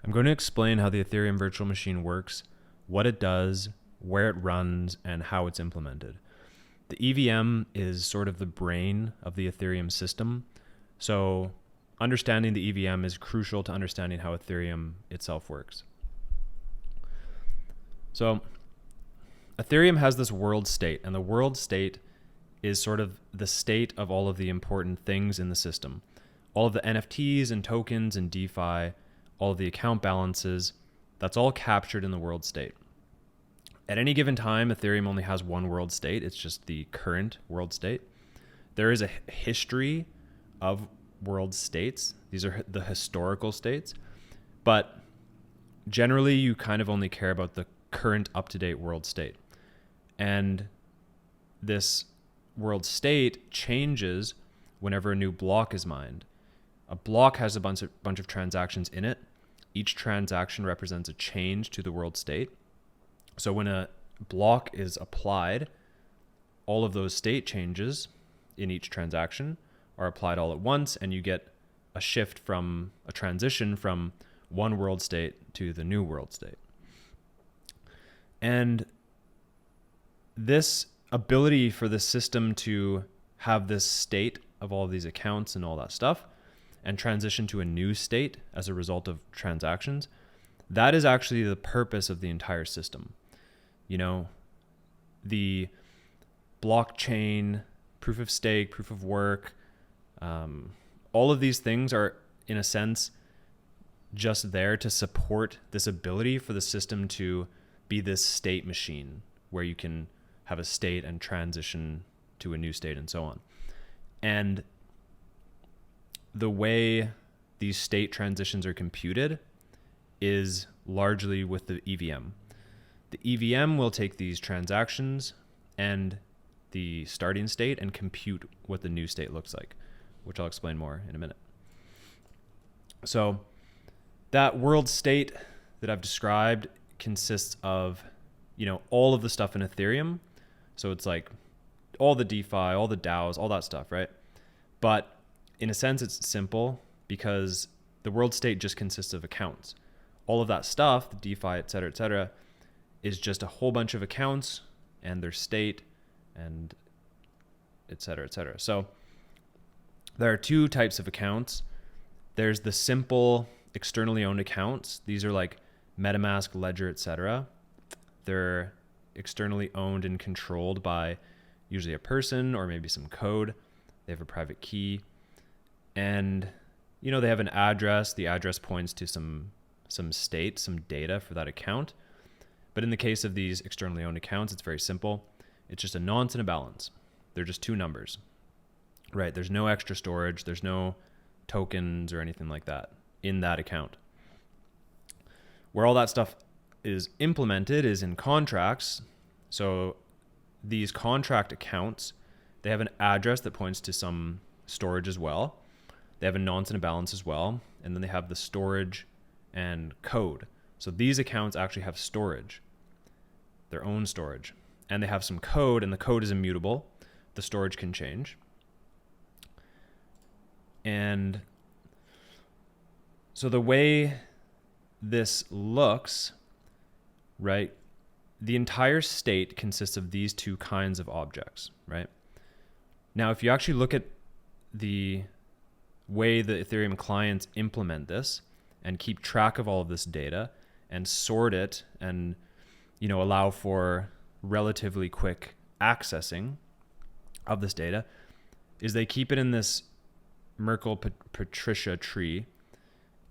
I'm going to explain how the Ethereum Virtual Machine works, what it does, where it runs, and how it's implemented. The EVM is sort of the brain of the Ethereum system, so understanding the EVM is crucial to understanding how Ethereum itself works. So Ethereum has this world state, and the world state is sort of the state of all of the important things in the system. All of the NFTs and tokens and DeFi, all of the account balances, that's all captured in the world state. At any given time, Ethereum only has one world state. It's just the current world state. There is a history of world states. These are the historical states. But generally, you kind of only care about the current up-to-date world state. And this world state changes whenever a new block is mined. A block has a bunch of transactions in it. Each transaction represents a change to the world state. So when a block is applied, all of those state changes in each transaction are applied all at once, and you get a shift from a transition from one world state to the new world state. And this ability for the system to have this state of all of these accounts and all that stuff and transition to a new state as a result of transactions, that is actually the purpose of the entire system. You know, the blockchain, proof of stake, proof of work, all of these things are, in a sense, just there to support this ability for the system to be this state machine where you can have a state and transition to a new state and so on. And the way these state transitions are computed is largely with the EVM. The EVM will take these transactions and the starting state and compute what the new state looks like, which I'll explain more in a minute. So that world state that I've described consists of, all of the stuff in Ethereum. So it's like all the DeFi, all the DAOs, all that stuff, right? But in a sense, it's simple because the world state just consists of accounts. All of that stuff, the DeFi, et cetera, is just a whole bunch of accounts and their state and et cetera. So there are two types of accounts. There's the simple externally owned accounts. These are like MetaMask, Ledger, et cetera. They're externally owned and controlled by usually a person or maybe some code. They have a private key. And, they have an address. The address points to some state, some data for that account. But in the case of these externally owned accounts, it's very simple. It's just a nonce and a balance. They're just two numbers, right? There's no extra storage. There's no tokens or anything like that in that account. Where all that stuff is implemented is in contracts. So these contract accounts, they have an address that points to some storage as well. They have a nonce and a balance as well. And then they have the storage and code. So these accounts actually have storage, their own storage. And they have some code, and the code is immutable. The storage can change. And so the way this looks, right, the entire state consists of these two kinds of objects, right? Now, if you actually look at the way the Ethereum clients implement this and keep track of all of this data and sort it and, allow for relatively quick accessing of this data, is they keep it in this Merkle-Patricia tree.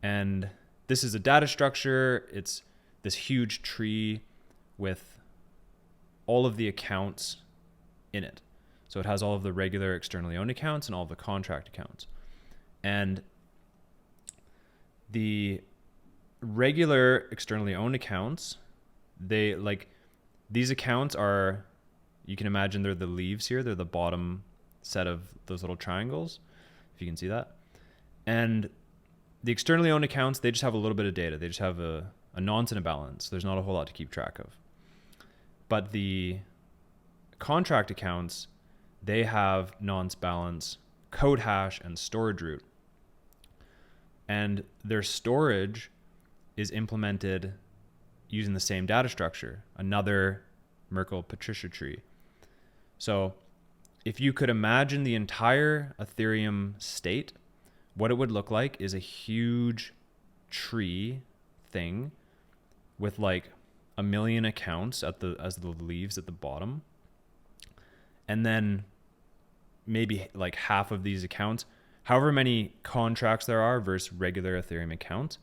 And this is a data structure. It's this huge tree with all of the accounts in it. So it has all of the regular externally owned accounts and all of the contract accounts. And the regular externally owned accounts, these accounts are, you can imagine they're the leaves here. They're the bottom set of those little triangles, if you can see that. And the externally owned accounts, they just have a little bit of data. They just have a nonce and a balance. There's not a whole lot to keep track of. But the contract accounts, they have nonce, balance, code hash, and storage root. And their storage is implemented using the same data structure, another Merkle-Patricia tree. So if you could imagine the entire Ethereum state, what it would look like is a huge tree thing with like 1 million accounts as the leaves at the bottom. And then maybe like half of these accounts, however many contracts there are versus regular Ethereum accounts,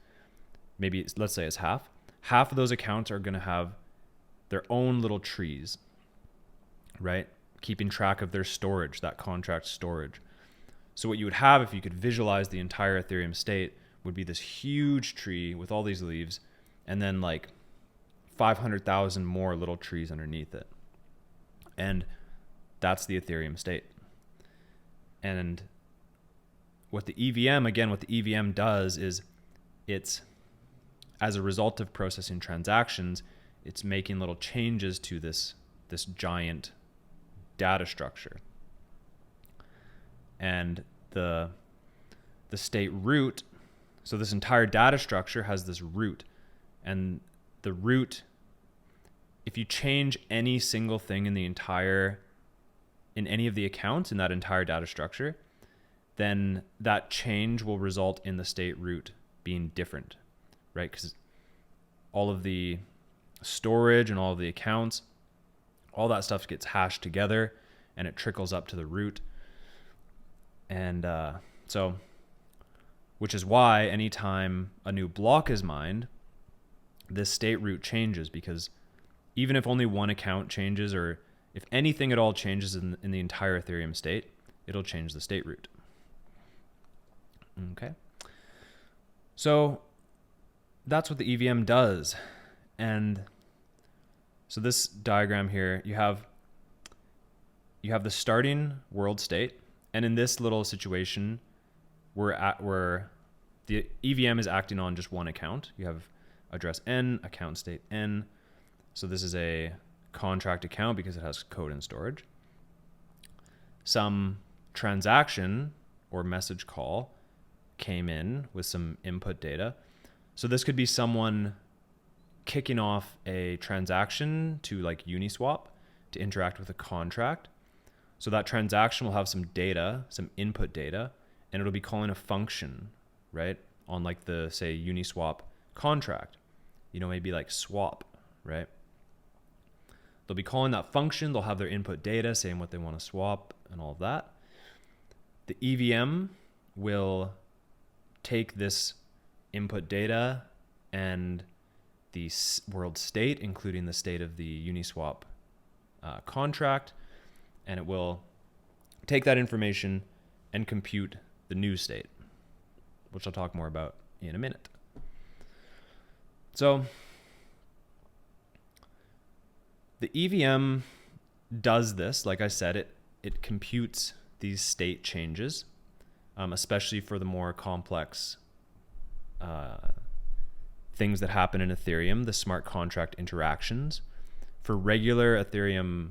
maybe let's say it's half of those accounts are going to have their own little trees, right? Keeping track of their storage, that contract storage. So what you would have if you could visualize the entire Ethereum state would be this huge tree with all these leaves and then like 500,000 more little trees underneath it. And that's the Ethereum state. And what the EVM does is it's, as a result of processing transactions, it's making little changes to this giant data structure. And the state root, so this entire data structure has this root, and the root, if you change any single thing in any of the accounts in that entire data structure, then that change will result in the state root being different, right? Because all of the storage and all of the accounts, all that stuff gets hashed together and it trickles up to the root. And so, which is why anytime a new block is mined, this state root changes, because even if only one account changes, or if anything at all changes in the entire Ethereum state, it'll change the state root. Okay. So that's what the EVM does. And so this diagram here, you have the starting world state. And in this little situation, where the EVM is acting on just one account. You have address N, account state N. So this is a contract account because it has code and storage. Some transaction or message call came in with some input data. So this could be someone kicking off a transaction to like Uniswap to interact with a contract. So that transaction will have some data, some input data, and it'll be calling a function, right? On like the, say, Uniswap contract, maybe like swap, right? They'll be calling that function. They'll have their input data saying what they want to swap and all of that. The EVM will take this input data and the world state, including the state of the Uniswap contract, and it will take that information and compute the new state, which I'll talk more about in a minute. So the EVM does this, like I said, it computes these state changes, especially for the more complex things that happen in Ethereum, the smart contract interactions. For regular Ethereum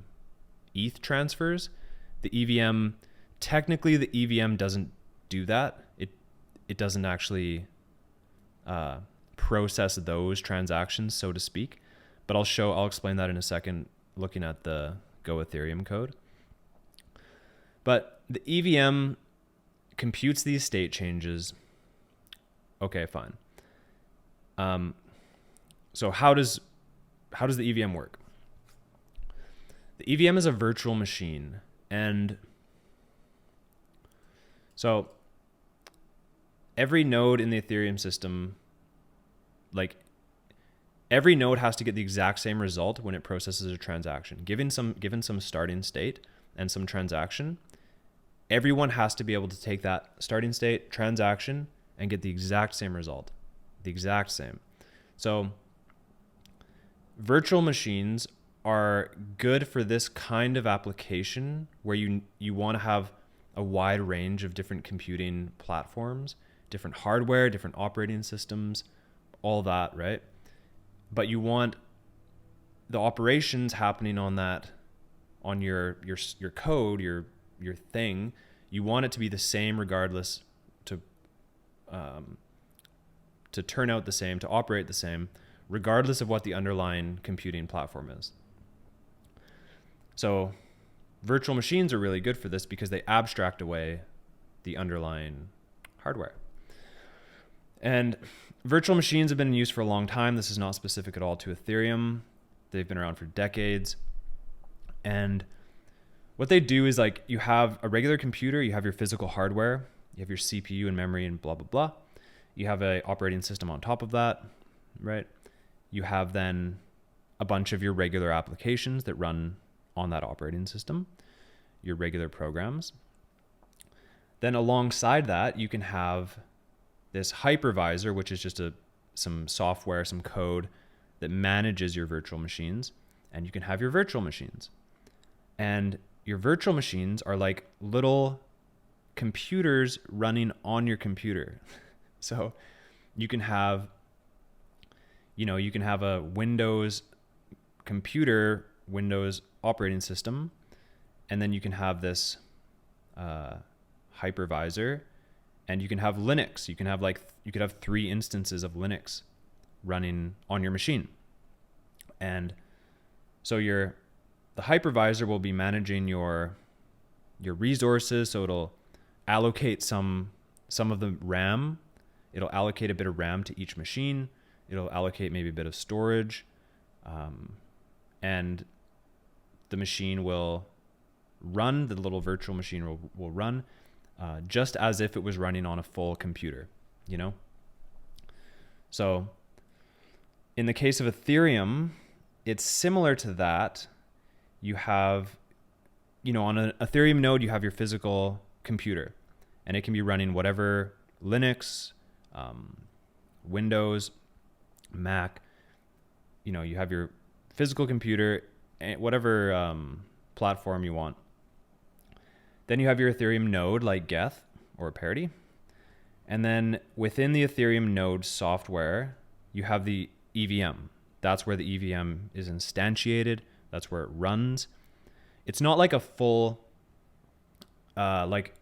ETH transfers, the EVM, technically the EVM doesn't do that. It doesn't actually process those transactions, so to speak. But I'll explain that in a second, looking at the Go Ethereum code. But the EVM computes these state changes. Okay, fine. So how does the EVM work? The EVM is a virtual machine, and so every node in the Ethereum system, like every node has to get the exact same result when it processes a transaction. Given some starting state and some transaction, everyone has to be able to take that starting state, transaction, and get the exact same result. The exact same. So virtual machines are good for this kind of application where you want to have a wide range of different computing platforms, different hardware, different operating systems, all that, right? But you want the operations happening on your code, your thing. You want it to be the same regardless to turn out the same, to operate the same, regardless of what the underlying computing platform is. So virtual machines are really good for this because they abstract away the underlying hardware. And virtual machines have been in use for a long time. This is not specific at all to Ethereum. They've been around for decades. And what they do is, like, you have a regular computer, you have your physical hardware, you have your CPU and memory and blah, blah, blah. You have an operating system on top of that, right? You have then a bunch of your regular applications that run on that operating system, your regular programs. Then alongside that, you can have this hypervisor, which is just some software, some code that manages your virtual machines. And you can have your virtual machines. And your virtual machines are like little computers running on your computer. So you can have a Windows computer, Windows operating system, and then you can have this hypervisor, and you can have Linux. You could have 3 instances of Linux running on your machine. And so the hypervisor will be managing your resources, so it'll allocate some of the RAM. It'll allocate a bit of RAM to each machine. It'll allocate maybe a bit of storage, and the machine will run, the little virtual machine will run just as if it was running on a full computer, So in the case of Ethereum, it's similar to that. You have, on an Ethereum node, you have your physical computer, and it can be running whatever Linux, Windows, Mac. You have your physical computer, whatever platform you want. Then you have your Ethereum node like Geth or Parity. And then within the Ethereum node software, you have the EVM. That's where the EVM is instantiated. That's where it runs. It's not like a full, like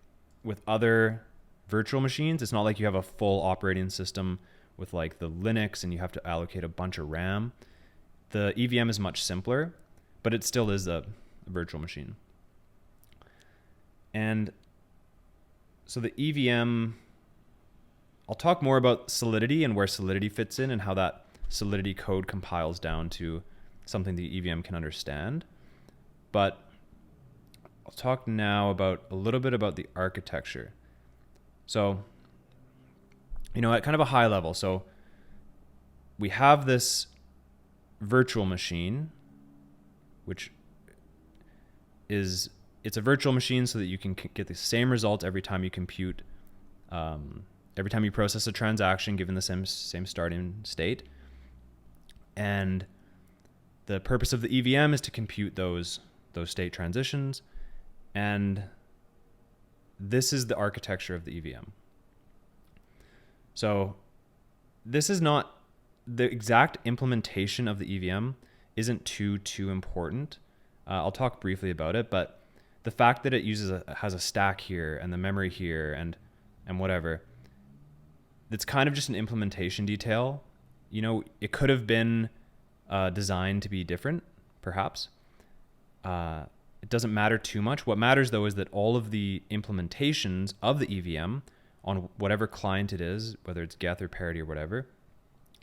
with other virtual machines, it's not like you have a full operating system with like the Linux and you have to allocate a bunch of RAM. The EVM is much simpler, but it still is a virtual machine. And so the EVM, I'll talk more about Solidity and where Solidity fits in and how that Solidity code compiles down to something the EVM can understand. But I'll talk now about a little bit about the architecture. So, at kind of a high level. So we have this virtual machine, which it's a virtual machine so that you can get the same result every time you compute, every time you process a transaction given the same starting state. And the purpose of the EVM is to compute those state transitions. And this is the architecture of the EVM. So this is not the exact implementation of the EVM isn't too important. I'll talk briefly about it, but the fact that it has a stack here and the memory here and whatever, it's kind of just an implementation detail. It could have been designed to be different, perhaps. It doesn't matter too much. What matters, though, is that all of the implementations of the EVM on whatever client it is, whether it's Geth or Parity or whatever,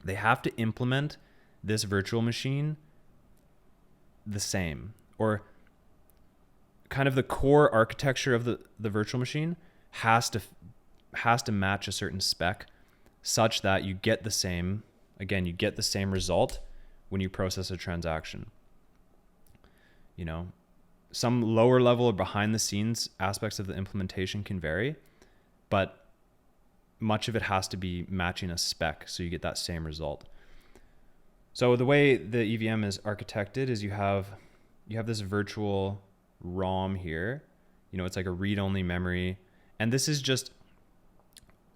they have to implement this virtual machine the same, or kind of the core architecture of the virtual machine has to match a certain spec such that you get the same result when you process a transaction. Some lower level or behind the scenes aspects of the implementation can vary, but much of it has to be matching a spec so you get that same result. So the way the EVM is architected is you have this virtual ROM here. It's like a read-only memory. And this is just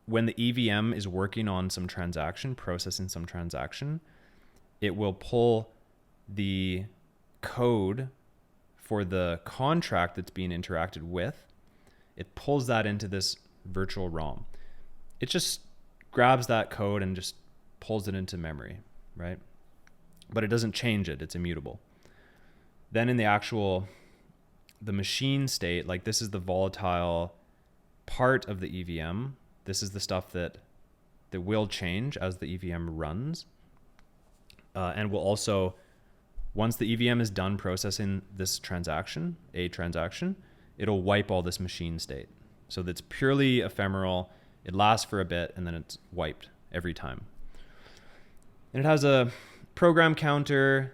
when the EVM is working on some transaction, processing some transaction, it will pull the code for the contract that's being interacted with. It pulls that into this virtual ROM. It's just grabs that code and just pulls it into memory, right? But it doesn't change it. It's immutable. Then in the machine state, like this is the volatile part of the EVM. This is the stuff that will change as the EVM runs. And will also, once the EVM is done processing this transaction, it'll wipe all this machine state. So that's purely ephemeral. It lasts for a bit and then it's wiped every time. And it has a program counter.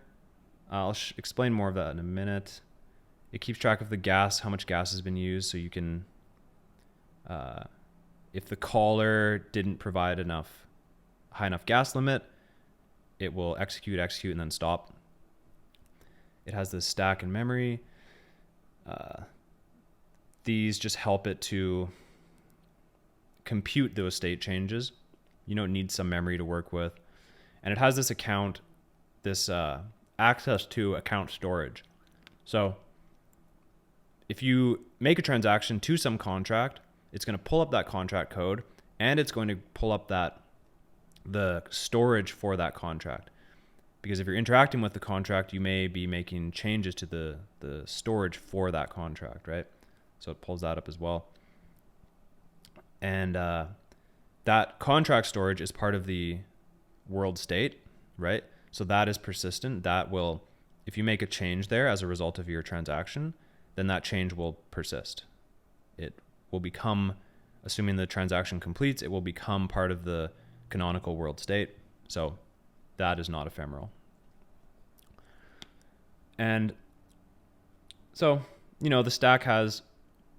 I'll explain more of that in a minute. It keeps track of the gas, how much gas has been used, so you can, if the caller didn't provide high enough gas limit, it will execute, and then stop. It has this stack and memory. These just help it to compute those state changes. You don't need some memory to work with. And it has this access to account storage. So if you make a transaction to some contract, it's going to pull up that contract code and it's going to pull up the storage for that contract. Because if you're interacting with the contract, you may be making changes to the storage for that contract, right? So it pulls that up as well. And that contract storage is part of the world state, right? So that is persistent. That will, if you make a change there as a result of your transaction, then that change will persist. It will become, assuming the transaction completes, it will become part of the canonical world state. So that is not ephemeral. And so, the stack has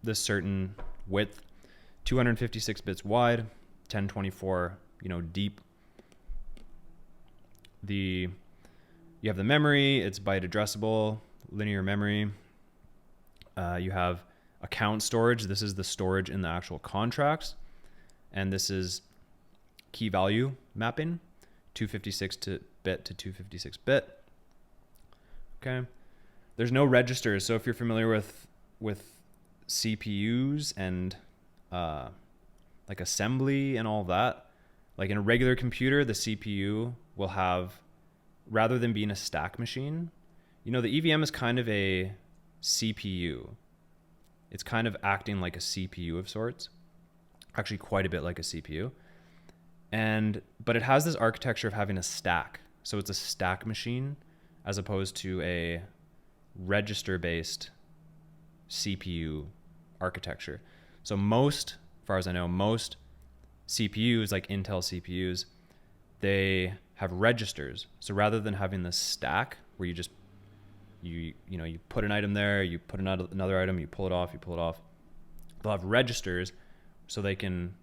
this certain width, 256 bits wide, 1024, deep. You have the memory, it's byte addressable, linear memory. You have account storage. This is the storage in the actual contracts. And this is key value mapping, 256-bit to 256-bit. Okay. There's no registers. So if you're familiar with CPUs and like assembly and all of that, like in a regular computer, the CPU will have, rather than being a stack machine, the EVM is kind of a CPU. It's kind of acting like a CPU of sorts, actually quite a bit like a CPU. But it has this architecture of having a stack. So it's a stack machine as opposed to a register-based CPU architecture. So as far as I know, most CPUs, like Intel CPUs, they have registers. So rather than having this stack where you just you put an item there, you put another item, you pull it off, they'll have registers so they can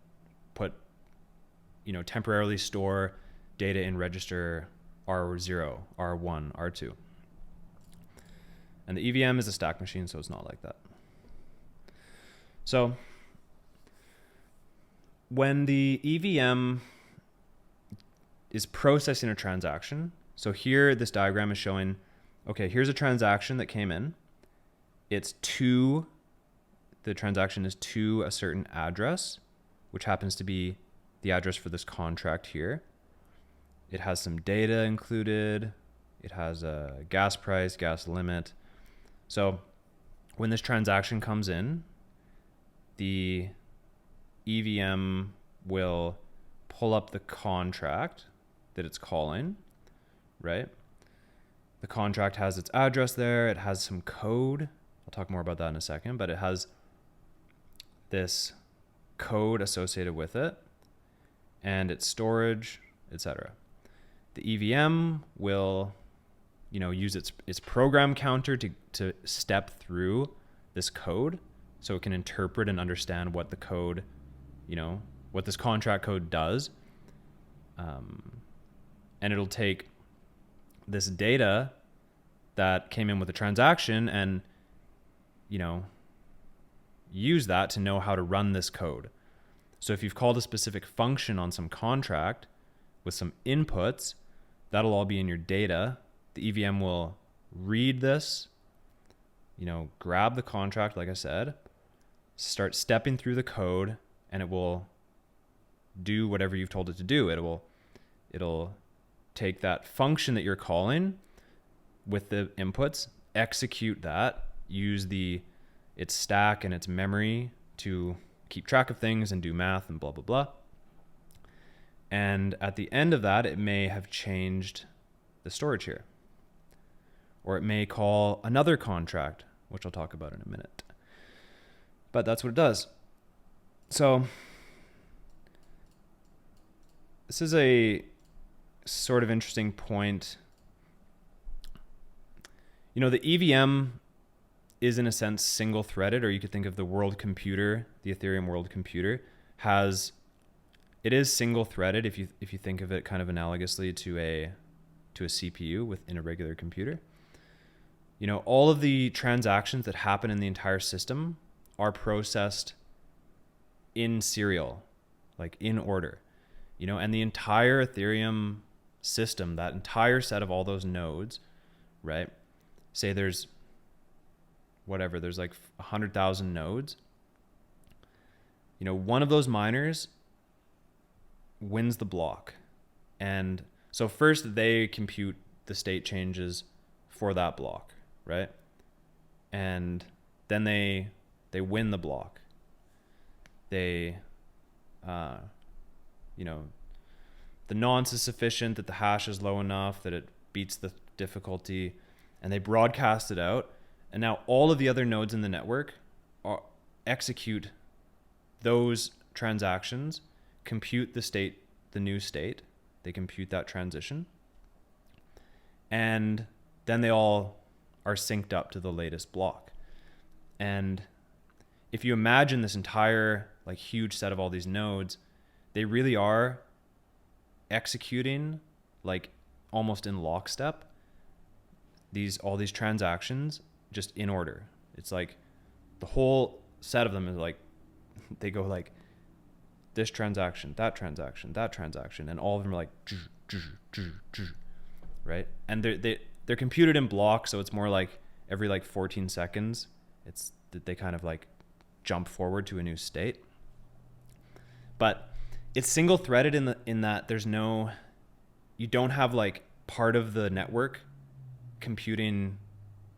temporarily store data in register R0, R1, R2. And the EVM is a stack machine, so it's not like that. So when the EVM is processing a transaction, so here this diagram is showing, okay, here's a transaction that came in. The transaction is to a certain address, which happens to be the address for this contract here. It has some data included. It has a gas price, gas limit. So when this transaction comes in, the EVM will pull up the contract that it's calling, right? The contract has its address there. It has some code. I'll talk more about that in a second, but it has this code associated with it and its storage, etc. The EVM will, use its program counter to step through this code so it can interpret and understand what the code, what this contract code does. And it'll take this data that came in with the transaction and, use that to know how to run this code. So if you've called a specific function on some contract with some inputs, that'll all be in your data. The EVM will read this, grab the contract, like I said, start stepping through the code, and it will do whatever you've told it to do. It'll take that function that you're calling with the inputs, execute that, use its stack and its memory to keep track of things and do math and blah, blah, blah. And at the end of that, it may have changed the storage here. Or it may call another contract, which I'll talk about in a minute. But that's what it does. So this is a sort of interesting point. You know, the EVM is in a sense single threaded, or you could think of the world computer, the Ethereum world computer it is single threaded if you think of it kind of analogously to a CPU within a regular computer. You know, all of the transactions that happen in the entire system are processed in serial, like in order. You know, and the entire Ethereum system, that entire set of all those nodes, right? Say there's like 100,000 nodes. You know, one of those miners wins the block. And so first they compute the state changes for that block, right? And then they win the block. They, you know, the nonce is sufficient, that the hash is low enough, that it beats the difficulty, and they broadcast it out. And now all of the other nodes in the network execute those transactions, compute the new state. They compute that transition. And then they all are synced up to the latest block. And if you imagine this entire like huge set of all these nodes, they really are executing like almost in lockstep all these transactions just in order. It's like the whole set of them is like, they go like this transaction, that transaction, that transaction, and all of them are like, right? And they're computed in blocks, so it's more like every like 14 seconds, it's that they kind of like jump forward to a new state. But it's single threaded in that you don't have like part of the network computing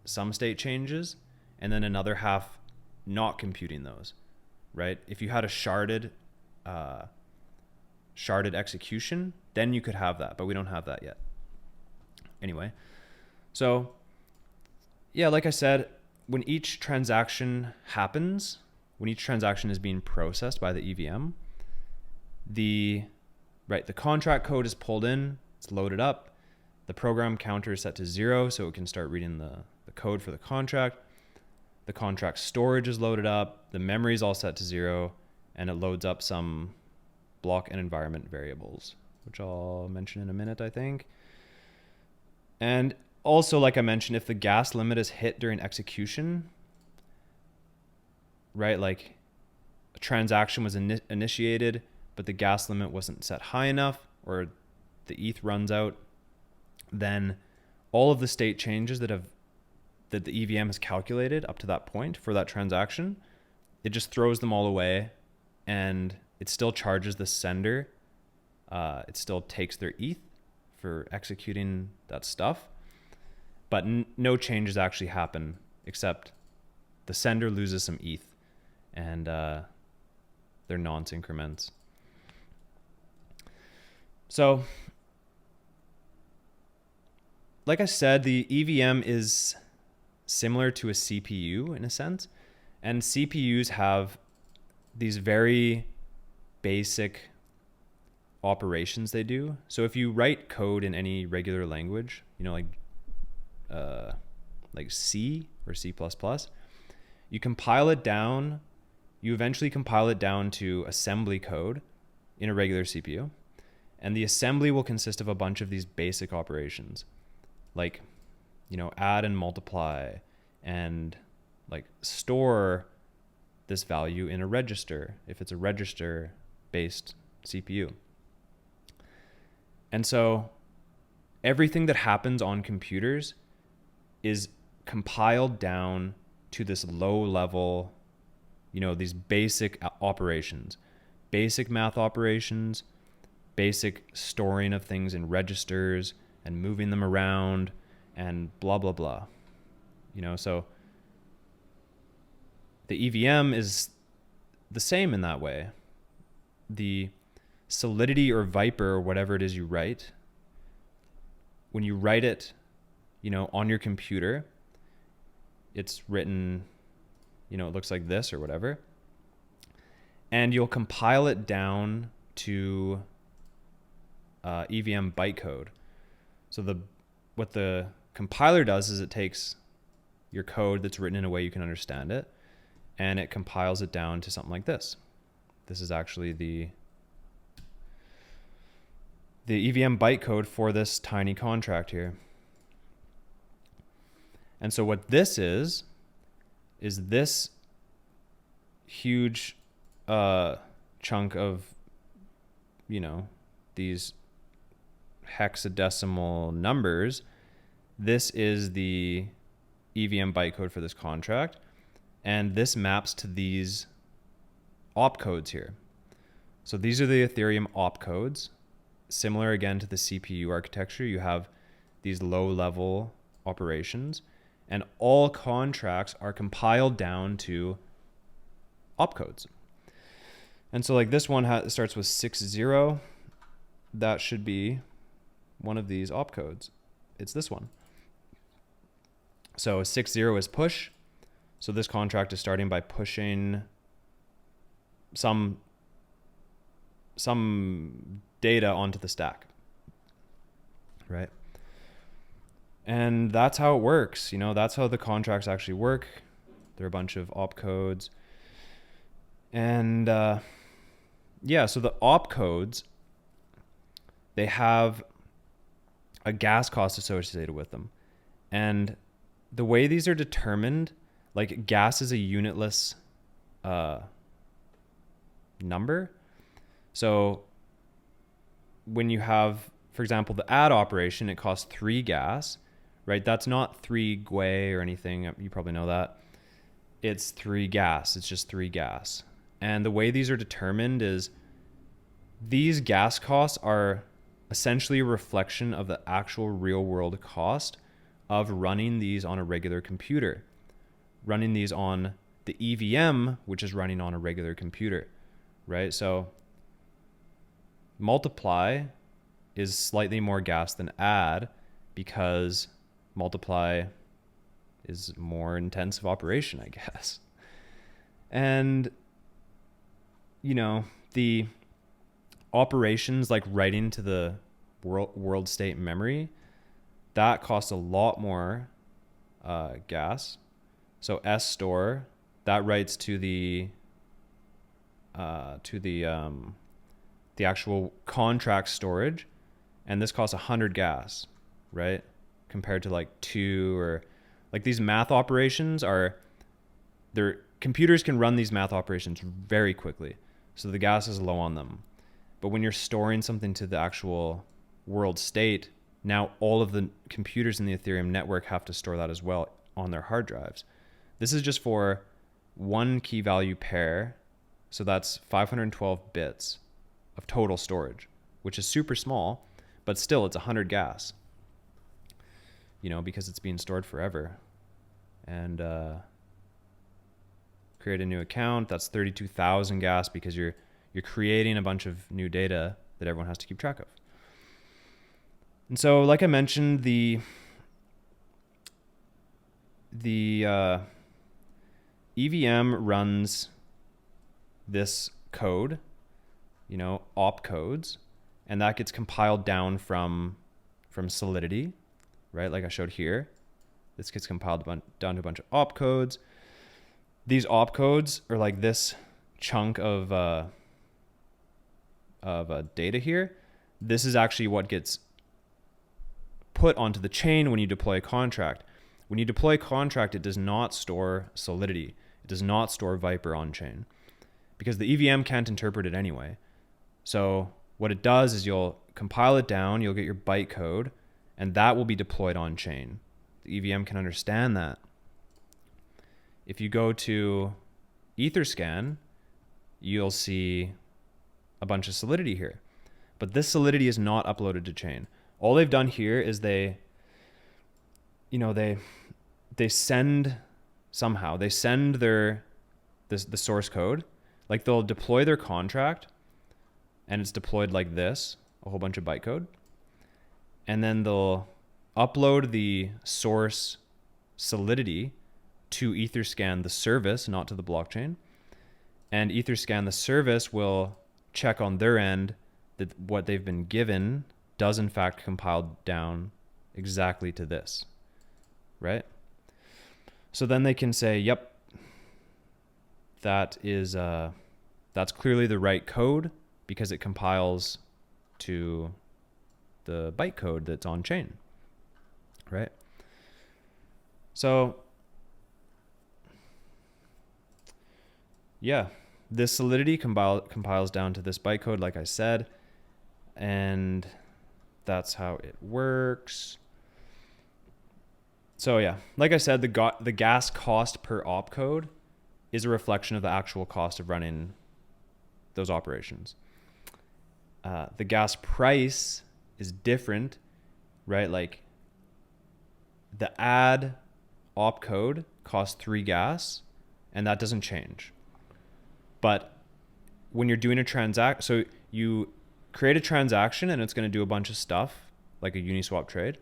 some state changes and then another half not computing those, right? If you had a sharded execution, then you could have that, but we don't have that yet. Anyway, so yeah, like I said, when each transaction happens, when each transaction is being processed by the EVM, the contract code is pulled in, it's loaded up, the program counter is set to 0, so it can start reading the code for the contract. The contract storage is loaded up, the memory is all set to 0, and it loads up some block and environment variables, which I'll mention in a minute, I think. And also, like I mentioned, if the gas limit is hit during execution, right, like a transaction was initiated, but the gas limit wasn't set high enough, or the ETH runs out, then all of the state changes that the EVM has calculated up to that point for that transaction, it just throws them all away, and it still charges the sender. It still takes their ETH for executing that stuff, but no changes actually happen, except the sender loses some ETH, and they're nonce increments. So, like I said, the EVM is similar to a CPU in a sense, and CPUs have these very basic operations they do. So if you write code in any regular language, you know, like C or C++, you compile it down, you eventually compile it down to assembly code in a regular CPU. And the assembly will consist of a bunch of these basic operations, like, you know, add and multiply, and like store this value in a register if it's a register-based CPU. And so everything that happens on computers is compiled down to this low level, you know, these basic operations. basic math operations, basic storing of things in registers and moving them around and blah, blah, blah. So the EVM is the same in that way. The Solidity or Viper or whatever it is you write, when you write it, on your computer, it's written, it looks like this or whatever. And you'll compile it down to EVM bytecode. So what the compiler does is it takes your code that's written in a way you can understand it, and it compiles it down to something like this. This is actually the EVM bytecode for this tiny contract here. And so what this is this huge chunk of, these hexadecimal numbers. This is the EVM bytecode for this contract. And this maps to these opcodes here. So these are the Ethereum opcodes. Similar again to the CPU architecture, you have these low-level operations, and all contracts are compiled down to opcodes. And so like this one starts with 6.0. That should be one of these opcodes. It's this one. So 6.0 is push. So this contract is starting by pushing some data onto the stack, right? And that's how it works. That's how the contracts actually work. They're a bunch of opcodes. And so the opcodes, they have a gas cost associated with them. And the way these are determined, like gas is a unitless number. So when you have, for example, the add operation, it costs 3 gas, right? That's not 3 gwei or anything. You probably know that. It's 3 gas. It's just 3 gas. And the way these are determined is these gas costs are essentially a reflection of the actual real world cost of running these on a regular computer, running these on the EVM, which is running on a regular computer, right? So multiply is slightly more gas than add because multiply is more intensive operation, I guess. And, the operations like writing to the world state memory, that costs a lot more gas. So store, that writes to the actual contract storage, and this costs 100 gas, right? Compared to like 2 or like these math operations their computers can run these math operations very quickly. So the gas is low on them. But when you're storing something to the actual world state, now all of the computers in the Ethereum network have to store that as well on their hard drives. This is just for one key value pair. So that's 512 bits of total storage, which is super small, but still it's 100 gas, because it's being stored forever. And create a new account. That's 32,000 gas because you're creating a bunch of new data that everyone has to keep track of. And so, like I mentioned, the EVM runs this code, opcodes, and that gets compiled down from Solidity, right? Like I showed here. This gets compiled down to a bunch of opcodes. These opcodes are like this chunk of data here. This is actually what gets put onto the chain when you deploy a contract. When you deploy a contract, it does not store Solidity. It does not store Viper on chain because the EVM can't interpret it anyway. So what it does is you'll compile it down, you'll get your bytecode, and that will be deployed on chain. The EVM can understand that. If you go to Etherscan, you'll see a bunch of Solidity here. But this Solidity is not uploaded to chain. All they've done here is they send somehow, they send the source code. Like they'll deploy their contract and it's deployed like this, a whole bunch of bytecode. And then they'll upload the source Solidity to Etherscan the service, not to the blockchain. And Etherscan the service will check on their end that what they've been given does in fact compile down exactly to this, right? So then they can say, yep, that is that's clearly the right code because it compiles to the bytecode that's on chain, right? So yeah, this Solidity compiles down to this bytecode, like I said, and that's how it works. So yeah, like I said, the gas cost per opcode is a reflection of the actual cost of running those operations. The gas price is different, right? Like the add opcode costs 3 gas, and that doesn't change. But when you're doing a transaction, so you create a transaction and it's going to do a bunch of stuff like a Uniswap trade.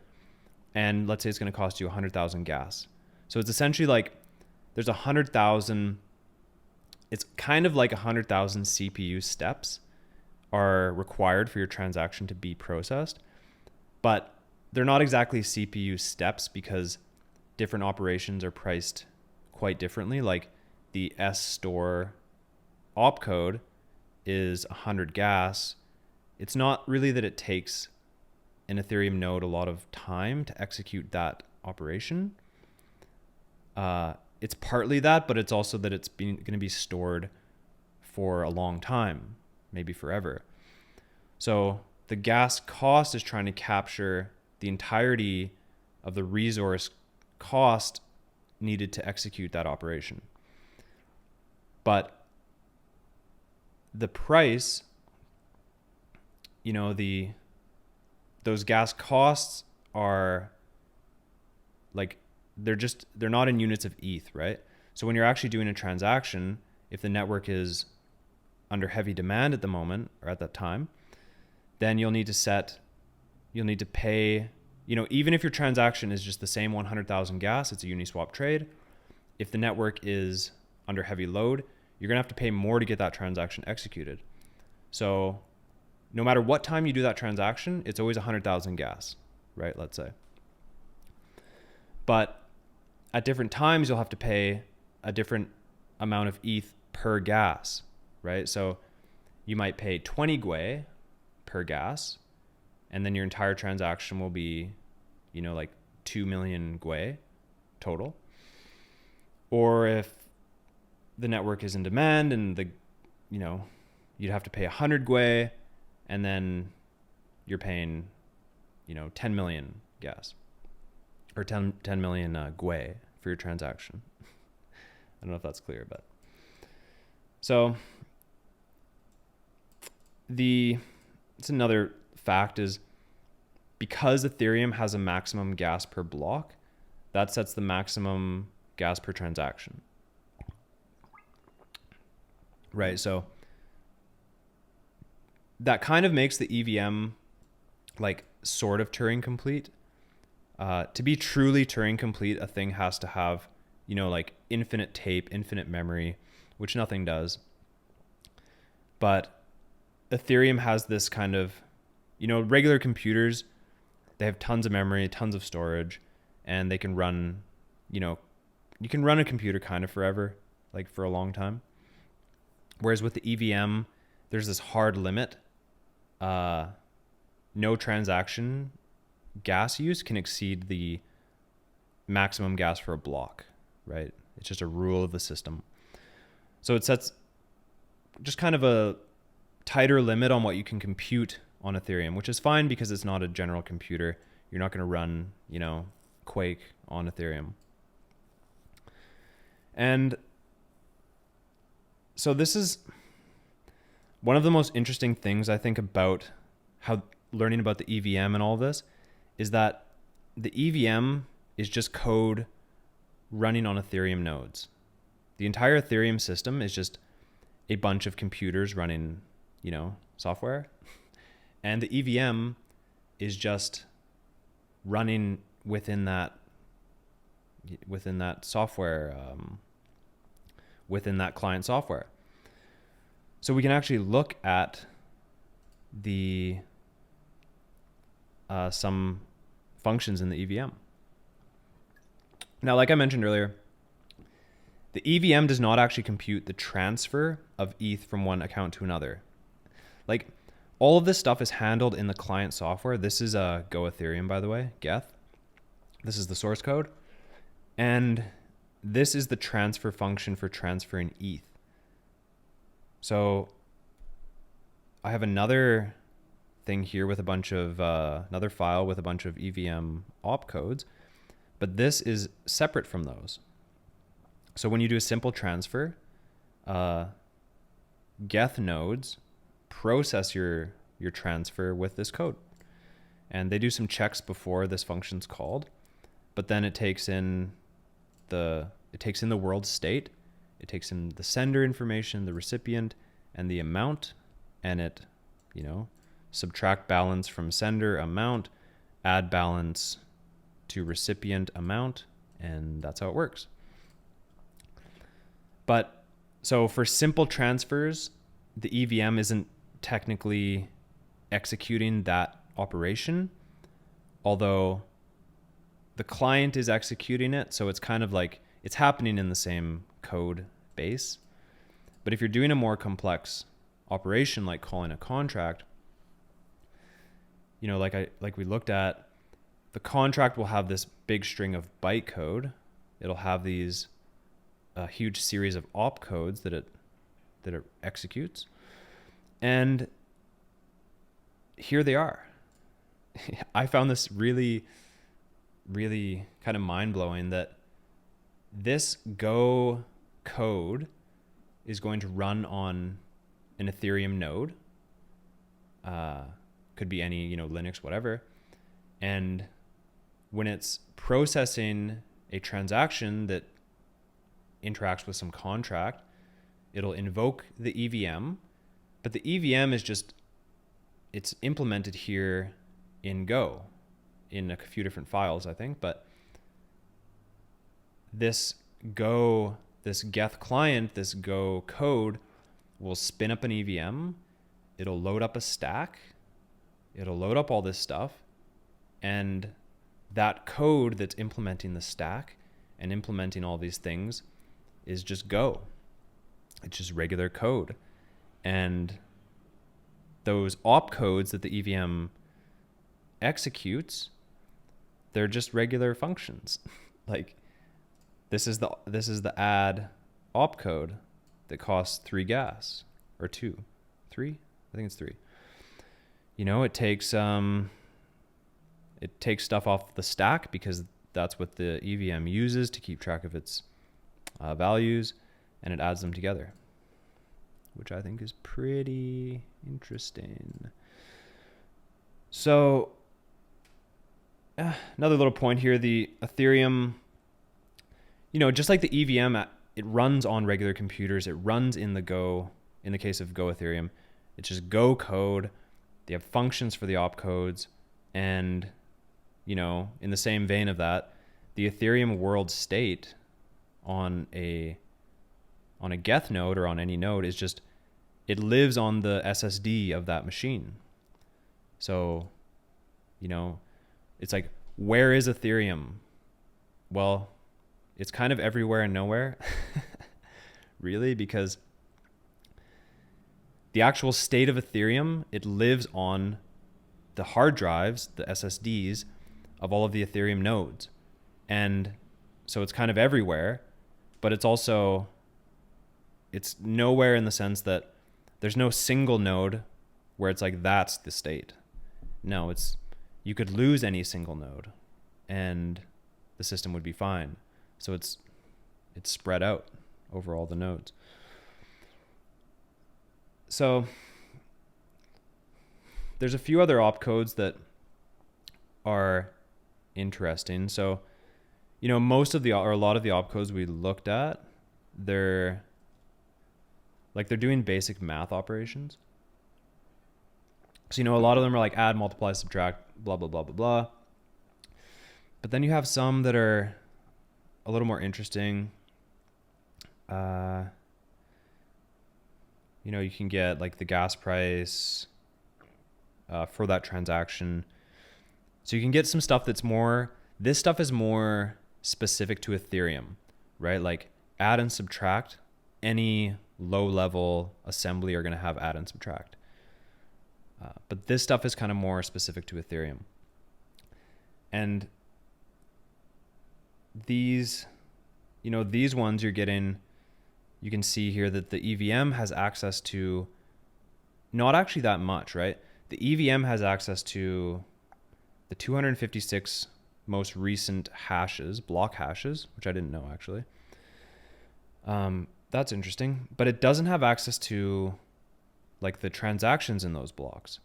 And let's say it's going to cost you 100,000 gas. So it's essentially like there's 100,000, it's kind of like 100,000 CPU steps are required for your transaction to be processed. But they're not exactly CPU steps because different operations are priced quite differently. Like the S store opcode is 100 gas. It's not really that it takes an Ethereum node a lot of time to execute that operation. It's partly that, but it's also that it's going to be stored for a long time, maybe forever. So the gas cost is trying to capture the entirety of the resource cost needed to execute that operation. But the price, you know, those gas costs are like, they're not in units of ETH, right? So when you're actually doing a transaction, if the network is under heavy demand at the moment or at that time, then you'll need to pay, you know, even if your transaction is just the same 100,000 gas, it's a Uniswap trade. If the network is under heavy load, you're going to have to pay more to get that transaction executed. So no matter what time you do that transaction, it's always 100,000 gas, right? Let's say. But at different times, you'll have to pay a different amount of ETH per gas, right? So you might pay 20 GWE per gas, and then your entire transaction will be, you know, like 2 million GWE total. Or if the network is in demand and you'd have to pay 100 GWE, and then you're paying, 10 million gas or 10 million GWE for your transaction. I don't know if that's clear, but so it's another fact is because Ethereum has a maximum gas per block, that sets the maximum gas per transaction. Right. So that kind of makes the EVM like sort of Turing complete. To be truly Turing complete, a thing has to have, like infinite tape, infinite memory, which nothing does. But Ethereum has this kind of, regular computers, they have tons of memory, tons of storage, and they can run, you can run a computer kind of forever, like for a long time. Whereas with the EVM, there's this hard limit. No transaction gas use can exceed the maximum gas for a block, right? It's just a rule of the system. So it sets just kind of a tighter limit on what you can compute on Ethereum, which is fine because it's not a general computer. You're not going to run, Quake on Ethereum. And so this is one of the most interesting things I think about how learning about the EVM and all this is that the EVM is just code running on Ethereum nodes. The entire Ethereum system is just a bunch of computers running, software. And the EVM is just running within that software, within that client software. So we can actually look at the some functions in the EVM. Now, like I mentioned earlier, the EVM does not actually compute the transfer of ETH from one account to another. Like, all of this stuff is handled in the client software. This is a Go Ethereum, by the way, Geth. This is the source code. And this is the transfer function for transferring ETH. So I have another thing here with a bunch of, another file with a bunch of EVM opcodes, but this is separate from those. So when you do a simple transfer, Geth nodes process your transfer with this code. And they do some checks before this function's called, but then it takes in the world state, it takes in the sender information, the recipient, and the amount, and it, subtract balance from sender amount, add balance to recipient amount, and that's how it works. But so for simple transfers, the EVM isn't technically executing that operation, although the client is executing it. So it's kind of like it's happening in the same code base. But if you're doing a more complex operation, like calling a contract, like we looked at, the contract will have this big string of bytecode. It'll have these a huge series of opcodes that it executes. And here they are. I found this really, really kind of mind-blowing that this Go code is going to run on an Ethereum node. Could be any, Linux, whatever. And when it's processing a transaction that interacts with some contract, it'll invoke the EVM, but the EVM is it's implemented here in Go in a few different files, I think, but this Geth client, this Go code will spin up an EVM, it'll load up a stack, it'll load up all this stuff, and that code that's implementing the stack and implementing all these things is just Go. It's just regular code. And those opcodes that the EVM executes, they're just regular functions. Like this is the add opcode that costs 3 gas or 2, 3. I think it's 3. It takes stuff off the stack because that's what the EVM uses to keep track of its values, and it adds them together, which I think is pretty interesting. So another little point here, the Ethereum, just like the EVM, it runs on regular computers. It runs in the case of Go Ethereum, it's just Go code. They have functions for the opcodes. And, in the same vein of that, the Ethereum world state on a Geth node or on any node is just, it lives on the SSD of that machine. So, it's like, where is Ethereum? Well, it's kind of everywhere and nowhere, really, because the actual state of Ethereum, it lives on the hard drives, the SSDs of all of the Ethereum nodes. And so it's kind of everywhere, but it's nowhere in the sense that there's no single node where it's like, that's the state. No, you could lose any single node and the system would be fine. So it's spread out over all the nodes. So there's a few other opcodes that are interesting. So, you know, most of the, or a lot of the opcodes we looked at, they're doing basic math operations. So, you know, a lot of them are like add, multiply, subtract, blah, blah, blah, blah, blah. But then you have some that are a little more interesting. You know, you can get like the gas price for that transaction. So you can get some stuff that's more, this stuff is more specific to Ethereum, right? Like add and subtract, any low level assembly are going to have add and subtract. But this stuff is kind of more specific to Ethereum. And these, you know, these ones you're getting, you can see here that the EVM has access to not actually that much, right? The EVM has access to the 256 most recent hashes, block hashes, which I didn't know actually. That's interesting, but it doesn't have access to like the transactions in those blocks.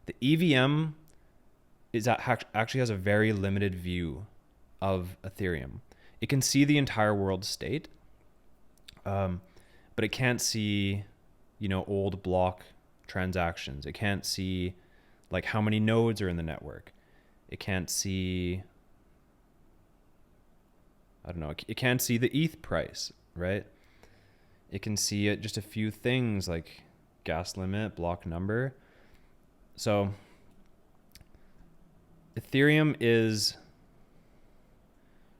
The EVM actually has a very limited view of Ethereum. It can see the entire world state, but it can't see, you know, old block transactions. It can't see like how many nodes are in the network. It can't see, I don't know, it can't see the ETH price, right? It can see just a few things like gas limit, block number. So Ethereum is,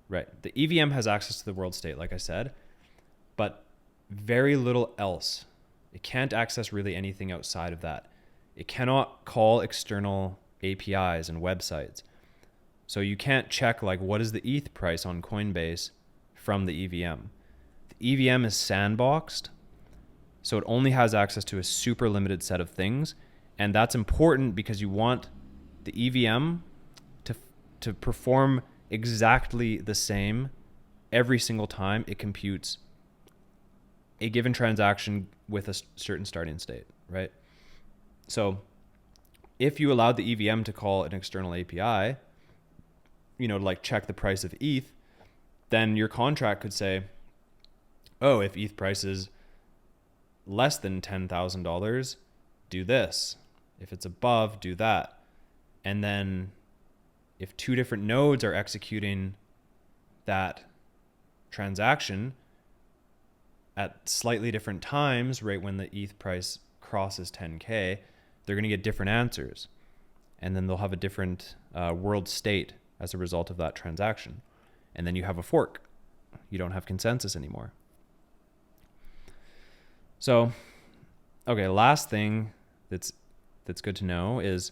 right, the EVM has access to the world state, like I said, but very little else. It can't access really anything outside of that. It cannot call external APIs and websites. So you can't check like what is the ETH price on Coinbase from the EVM. The EVM is sandboxed, so it only has access to a super limited set of things. And that's important because you want the EVM to perform exactly the same every single time it computes a given transaction with a certain starting state, right? So if you allowed the EVM to call an external API, you know, like check the price of ETH, then your contract could say, oh, if ETH price is less than $10,000, do this. If it's above, do that. And then if two different nodes are executing that transaction at slightly different times, right when the ETH price crosses 10K, they're going to get different answers. And then they'll have a different world state as a result of that transaction. And then you have a fork. You don't have consensus anymore. So, okay, last thing that's good to know is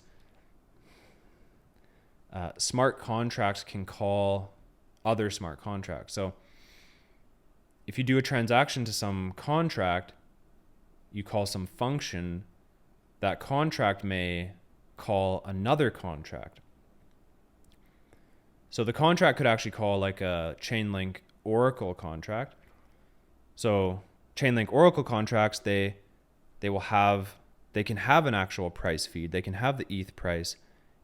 smart contracts can call other smart contracts. So if you do a transaction to some contract, you call some function, that contract may call another contract. So the contract could actually call like a Chainlink Oracle contract. So Chainlink Oracle contracts, they can have an actual price feed. They can have the ETH price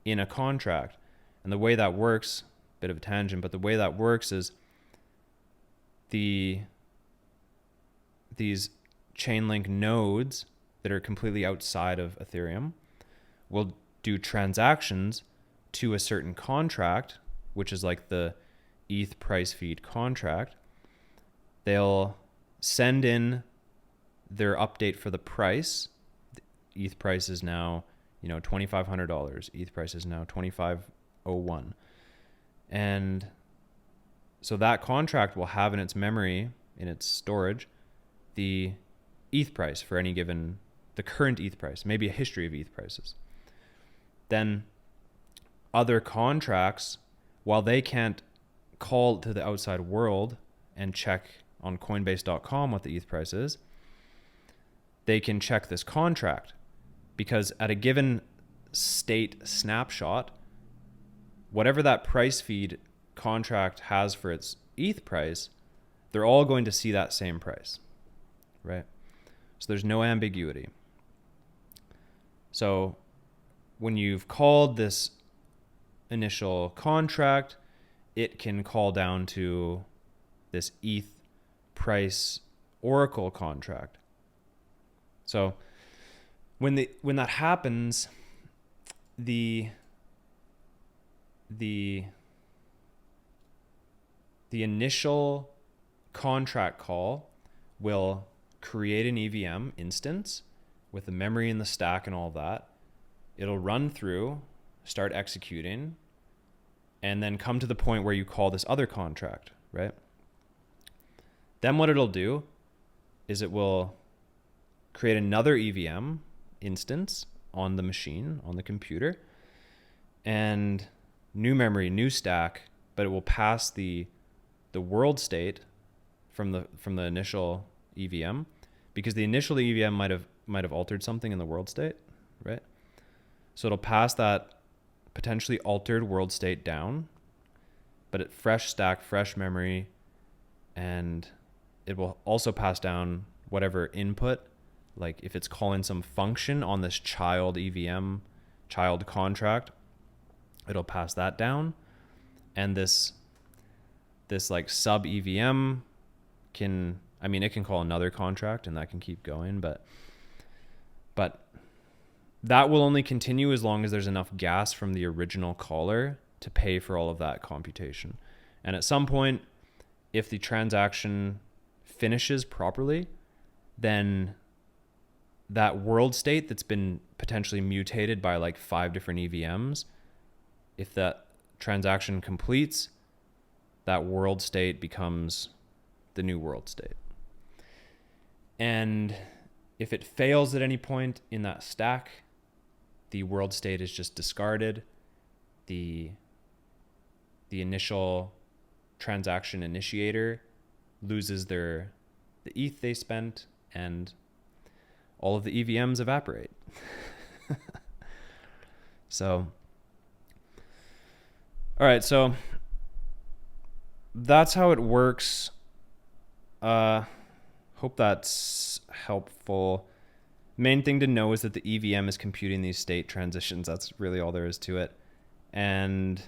in a contract. And the way that works, bit of a tangent, but the way that works is these Chainlink nodes that are completely outside of Ethereum will do transactions to a certain contract, which is like the ETH price feed contract. They'll send in their update for the price. The ETH price is now, you know, $2,500. ETH price is now $2,501. And so that contract will have in its memory, in its storage, the ETH price for any given, the current ETH price, maybe a history of ETH prices. Then other contracts, while they can't call to the outside world and check on Coinbase.com what the ETH price is, they can check this contract, because at a given state snapshot, whatever that price feed contract has for its ETH price, they're all going to see that same price, right? So there's no ambiguity. So when you've called this initial contract, it can call down to this ETH price oracle contract. So when that happens, the initial contract call will create an EVM instance with the memory in the stack and all that. It'll run through, start executing, and then come to the point where you call this other contract, right? Then what it'll do is it will create another EVM instance on the machine, on the computer, and new memory, new stack, but it will pass the world state from the initial EVM, because the initial EVM might have altered something in the world state, right? So it'll pass that potentially altered world state down, but it fresh stack, fresh memory, and it will also pass down whatever input, like if it's calling some function on this child EVM, child contract, it'll pass that down. And this like sub EVM can, I mean, it can call another contract and that can keep going, but that will only continue as long as there's enough gas from the original caller to pay for all of that computation. And at some point, if the transaction finishes properly, then that world state that's been potentially mutated by like 5 different EVMs, if that transaction completes, that world state becomes the new world state. And if it fails at any point in that stack, the world state is just discarded. The initial transaction initiator loses the ETH they spent, and all of the EVMs evaporate. So, all right, so that's how it works. Hope that's helpful. Main thing to know is that the EVM is computing these state transitions. That's really all there is to it. And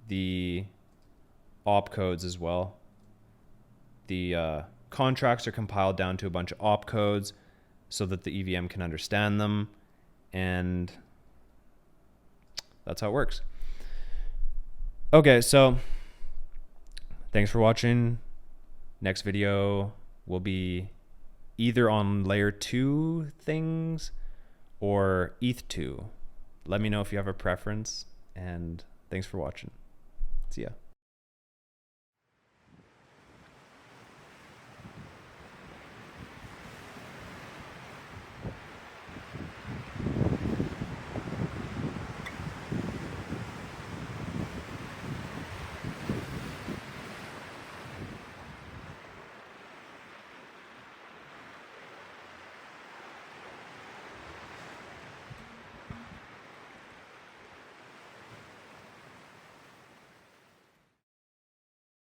the opcodes as well. The contracts are compiled down to a bunch of opcodes so that the EVM can understand them. And that's how it works. Okay, so thanks for watching. Next video will be either on layer 2 things or ETH2. Let me know if you have a preference, and thanks for watching. See ya.